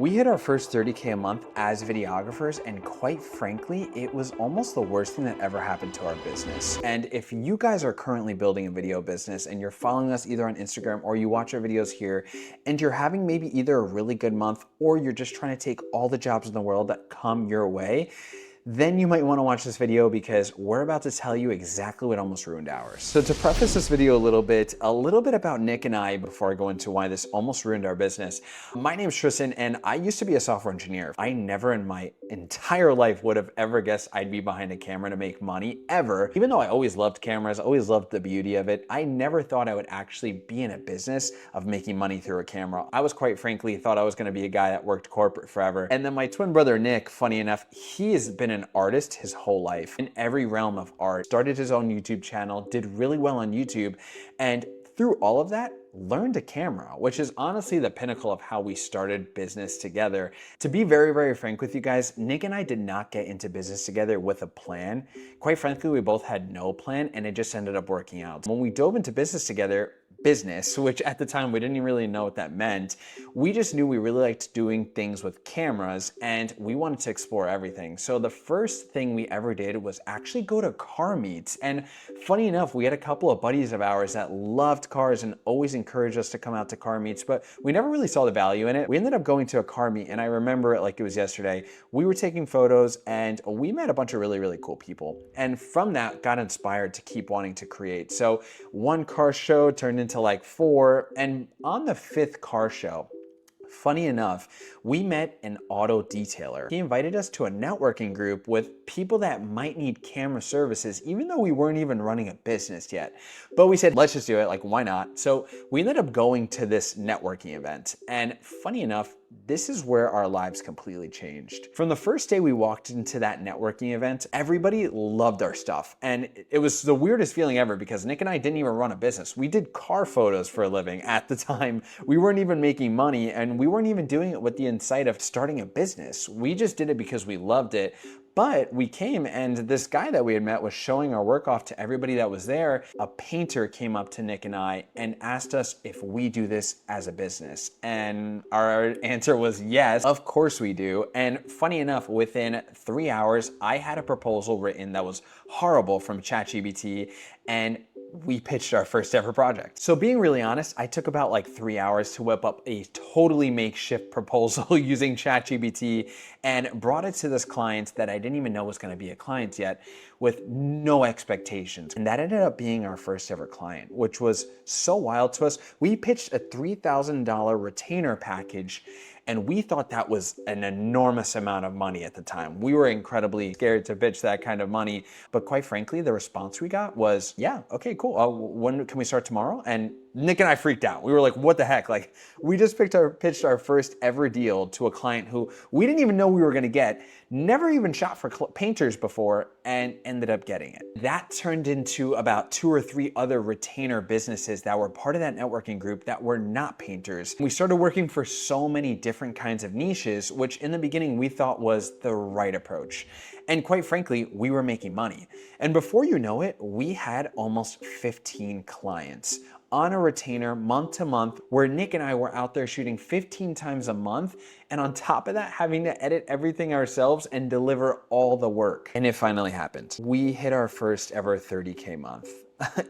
We hit our first 30K a month as videographers, and quite frankly, it was almost the worst thing that ever happened to our business. And if you guys are currently building a video business and you're following us either on Instagram or you watch our videos here, and you're having maybe either a really good month or you're just trying to take all the jobs in the world that come your way, then you might want to watch this video because we're about to tell you exactly what almost ruined ours. So to preface this video a little bit about Nick and I before I go into why this almost ruined our business. My name's Tristan and I used to be a software engineer. I never in my entire life would have ever guessed I'd be behind a camera to make money, ever. Even though I always loved cameras, always loved the beauty of it, I never thought I would actually be in a business of making money through a camera. I was quite frankly thought I was gonna be a guy that worked corporate forever. And then my twin brother, Nick, funny enough, he has been an artist his whole life in every realm of art. Started his own YouTube channel, did really well on YouTube, and through all of that, learned a camera, which is honestly the pinnacle of how we started business together. To be very, very frank with you guys, Nick and I did not get into business together with a plan. Quite frankly, we both had no plan and it just ended up working out. When we dove into business together, which at the time we didn't even really know what that meant, we just knew we really liked doing things with cameras and we wanted to explore everything. So the first thing we ever did was actually go to car meets. And funny enough, we had a couple of buddies of ours that loved cars and always encouraged us to come out to car meets, but we never really saw the value in it. We ended up going to a car meet and I remember it like it was yesterday. We were taking photos and we met a bunch of really, really cool people. And from that got inspired to keep wanting to create. So one car show turned into like 4, and on the 5th car show, funny enough, we met an auto detailer. He invited us to a networking group with people that might need camera services, even though we weren't even running a business yet. But we said, let's just do it, like why not? So we ended up going to this networking event. And funny enough, this is where our lives completely changed. From the first day we walked into that networking event, everybody loved our stuff. And it was the weirdest feeling ever because Nick and I didn't even run a business. We did car photos for a living at the time. We weren't even making money and we weren't even doing it with the insight of starting a business. We just did it because we loved it. But we came and this guy that we had met was showing our work off to everybody that was there. A painter came up to Nick and I and asked us if we do this as a business. And our answer was yes, of course we do. And funny enough, within 3 hours, I had a proposal written that was horrible from ChatGPT and we pitched our first ever project. So being really honest, I took about like 3 hours to whip up a totally makeshift proposal using ChatGPT and brought it to this client that I didn't even know was gonna be a client yet with no expectations. And that ended up being our first ever client, which was so wild to us. We pitched a $3,000 retainer package and we thought that was an enormous amount of money at the time. We were incredibly scared to pitch that kind of money. But quite frankly, the response we got was, yeah, okay, cool. When can we start tomorrow? And Nick and I freaked out. We were like, what the heck? Like, we just pitched our first ever deal to a client who we didn't even know we were gonna get, never even shot for painters before, and ended up getting it. That turned into about 2 or 3 other retainer businesses that were part of that networking group that were not painters. We started working for so many different kinds of niches, which in the beginning we thought was the right approach. And quite frankly, we were making money. And before you know it, we had almost 15 clients on a retainer month to month, where Nick and I were out there shooting 15 times a month. And on top of that, having to edit everything ourselves and deliver all the work. And it finally happened. We hit our first ever 30K month.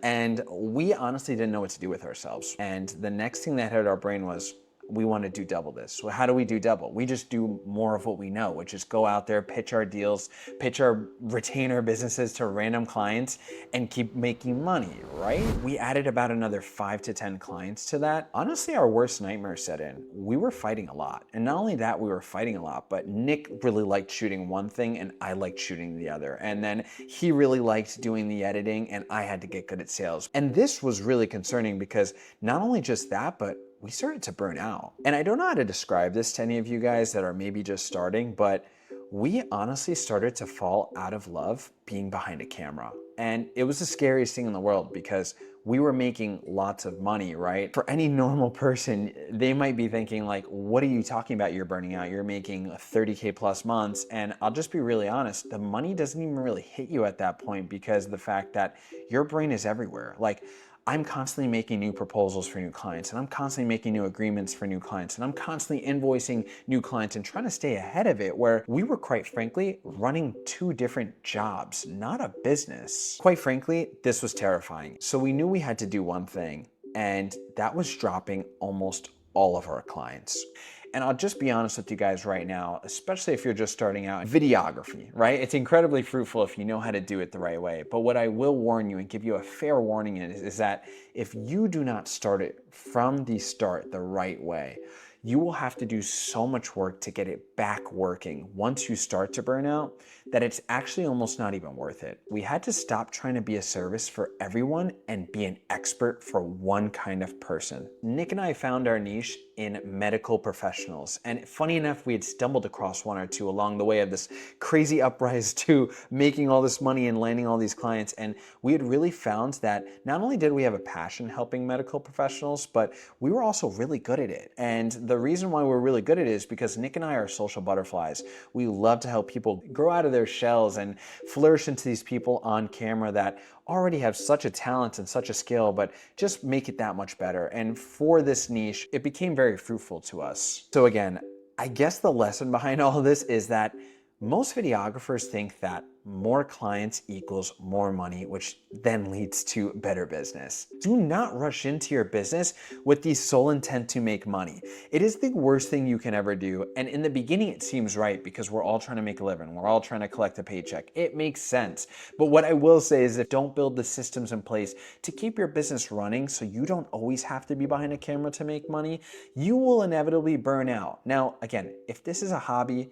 And we honestly didn't know what to do with ourselves. And the next thing that hit our brain was, we want to do double this. Well, how do we do double? We just do more of what we know, which is go out there, pitch our deals, pitch our retainer businesses to random clients and keep making money, right? We added about another 5 to 10 clients to that. Honestly, our worst nightmare set in. We were fighting a lot. And not only that, we were fighting a lot, but Nick really liked shooting one thing and I liked shooting the other. And then he really liked doing the editing and I had to get good at sales. And this was really concerning because not only just that, but we started to burn out. And I don't know how to describe this to any of you guys that are maybe just starting, but we honestly started to fall out of love being behind a camera. And it was the scariest thing in the world because we were making lots of money, right? For any normal person, they might be thinking like, what are you talking about? You're burning out. You're making 30K plus months. And I'll just be really honest, the money doesn't even really hit you at that point because of the fact that your brain is everywhere. Like, I'm constantly making new proposals for new clients, and I'm constantly making new agreements for new clients, and I'm constantly invoicing new clients and trying to stay ahead of it, where we were, quite frankly, running two different jobs, not a business. Quite frankly, this was terrifying. So we knew we had to do one thing, and that was dropping almost all of our clients. And I'll just be honest with you guys right now, especially if you're just starting out, videography, right? It's incredibly fruitful if you know how to do it the right way. But what I will warn you and give you a fair warning is that if you do not start it from the start the right way, you will have to do so much work to get it back working once you start to burn out that it's actually almost not even worth it. We had to stop trying to be a service for everyone and be an expert for one kind of person. Nick and I found our niche in medical professionals. And funny enough, we had stumbled across one or two along the way of this crazy uprise to making all this money and landing all these clients. And we had really found that not only did we have a passion helping medical professionals, but we were also really good at it. And the reason why we're really good at it is because Nick and I are social butterflies. We love to help people grow out of their shells and flourish into these people on camera that already have such a talent and such a skill, but just make it that much better. And for this niche, it became very fruitful to us. So again, I guess the lesson behind all of this is that most videographers think that more clients equals more money, which then leads to better business. Do not rush into your business with the sole intent to make money. It is the worst thing you can ever do. And in the beginning, it seems right because we're all trying to make a living. We're all trying to collect a paycheck. It makes sense. But what I will say is that don't build the systems in place to keep your business running so you don't always have to be behind a camera to make money. You will inevitably burn out. Now, again, if this is a hobby,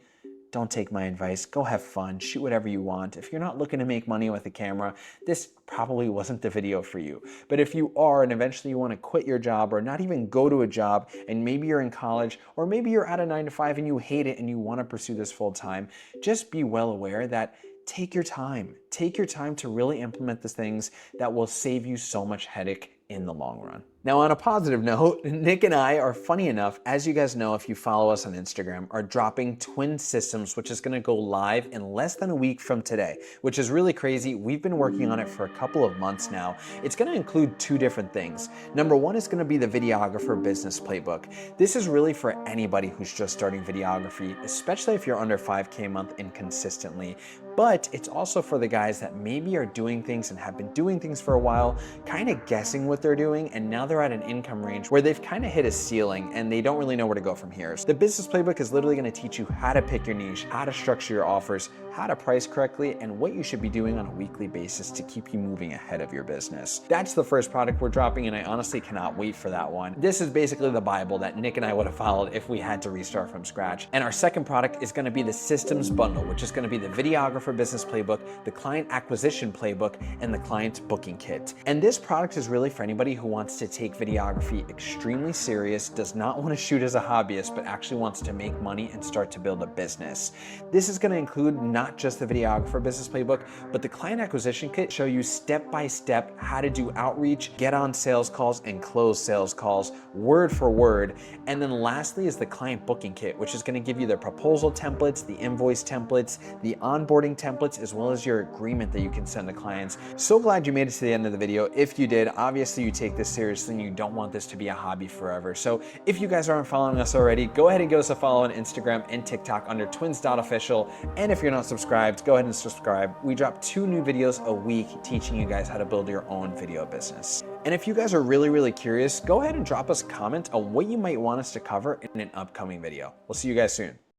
don't take my advice. Go have fun. Shoot whatever you want. If you're not looking to make money with a camera, this probably wasn't the video for you. But if you are and eventually you want to quit your job or not even go to a job, and maybe you're in college or maybe you're at a 9-to-5 and you hate it and you want to pursue this full time, just be well aware that take your time. Take your time to really implement the things that will save you so much headache in the long run. Now, on a positive note, Nick and I are, funny enough, as you guys know if you follow us on Instagram, are dropping Twin Systems, which is gonna go live in less than a week from today, which is really crazy. We've been working on it for a couple of months now. It's gonna include two different things. Number one is gonna be the videographer business playbook. This is really for anybody who's just starting videography, especially if you're under 5K a month and consistently. But it's also for the guys that maybe are doing things and have been doing things for a while, kind of guessing what they're doing, and now they're at an income range where they've kind of hit a ceiling and they don't really know where to go from here. So the business playbook is literally going to teach you how to pick your niche, how to structure your offers, how to price correctly, and what you should be doing on a weekly basis to keep you moving ahead of your business. That's the first product we're dropping, and I honestly cannot wait for that one. This is basically the Bible that Nick and I would have followed if we had to restart from scratch. And our second product is going to be the systems bundle, which is going to be the videographer business playbook, the client acquisition playbook, and the client booking kit. And this product is really for anybody who wants to take videography extremely serious, does not want to shoot as a hobbyist, but actually wants to make money and start to build a business. This is going to include not just the videographer business playbook, but the client acquisition kit, show you step by step how to do outreach, get on sales calls, and close sales calls word for word. And then lastly is the client booking kit, which is going to give you the proposal templates, the invoice templates, the onboarding templates, as well as your agreement that you can send to clients. So glad you made it to the end of the video. If you did, obviously you take this seriously and you don't want this to be a hobby forever. So if you guys aren't following us already, go ahead and give us a follow on Instagram and TikTok under twins.official. And if you're not subscribed, go ahead and subscribe. We drop 2 new videos a week teaching you guys how to build your own video business. And if you guys are really curious, go ahead and drop us a comment on what you might want us to cover in an upcoming video. We'll see you guys soon.